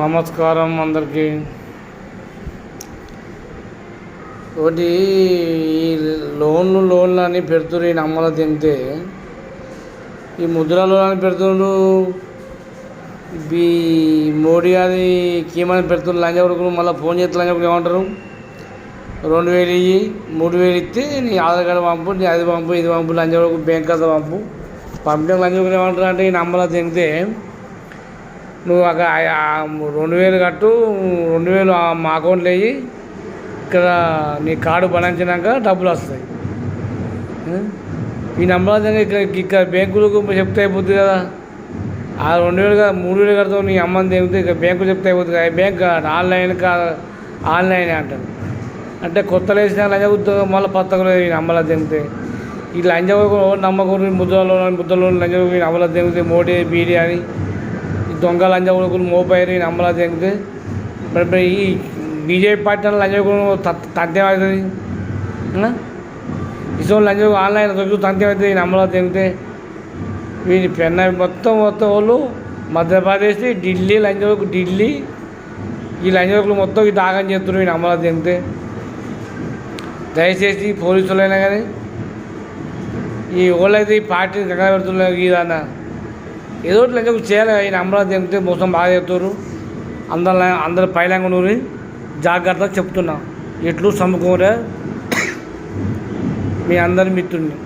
నమస్కారం అందరికీ. ఒకటి ఈ లోన్లు అని పెడుతున్నారు. ఈ నమ్మల తింటే ఈ ముద్ర లోన్ అని పెడుతుండ్రు. ఈ మోడీ అది కీమని పెడుతున్నారు. లంచ కొడుకులు మళ్ళీ ఫోన్ చేస్తే లంచ కొడుకులు ఏమంటారు, 2000 ఇయ్యి, 3000 ఇస్తే నీ ఆధార్ కార్డు పంపు, నీ అది పంపు, ఇది పంపు, లంచ కొడుకు బ్యాంక్ ఖాతా పంపితే లంచ కొడుకులు ఏమంటారు అంటే ఈ నమ్మల తింటే నువ్వు అక్కడ 2000 కట్టు, 2000 మా అకౌంట్లో వేయి, ఇక్కడ నీ కార్డు బనాయించినాక డబ్బులు వస్తాయి. ఈ నెంబర్ ఇక్కడ బ్యాంకులకు చెప్తే అయిపోతుంది కదా. ఆ 2000 కదా 3000 కడతావు, నీ అమ్మని తెగితే ఇక బ్యాంకు చెప్తే అయిపోతుంది కదా. బ్యాంక్ ఆన్లైన్ అంటారు. అంటే కొత్త లేచిన లంచ మళ్ళీ పత్తకు ఈ నమ్మల తెగితే ఈ లంచ నమ్మకం ముద్రలో లంచ నమ్మల తెగితే మోడీ బీడీ అని దొంగ లంచ కొడుకులు మోపైరు. ఈ నమ్మలా తెగితే మరి ఈ బీజేపీ పార్టీ లంచ కొడుకు తంత్యం అవుతుంది. ఇసోళ్ళు లంచ ఆన్లైన్ దొరికి తంత్యం అవుతుంది. ఈ నమ్మలా తెగితే వీని పెన్న మొత్తం వాళ్ళు మధ్యప్రదేశ్, ఢిల్లీ లంచ కొడుకు, ఢిల్లీ ఈ లంచ కొడుకులు మొత్తం ఈ దాగం చేస్తున్నారు. ఈ నమ్మలా తెగితే దయచేసి పోలీసులైనా కానీ ఈ వాళ్ళైతే ఈ పార్టీని దగ్గర పెడుతున్నారు. ఇదన్నా ఏదో లంచ చేయాలి. ఈ నమ్మలా తెగితే మొత్తం బాగా చెప్తారు. అందరు పైలంగా నూరి జాగ్రత్తగా చెప్తున్నా. ఎట్లు సమ్ముకోరే మీ అందరి మిత్రుడిని.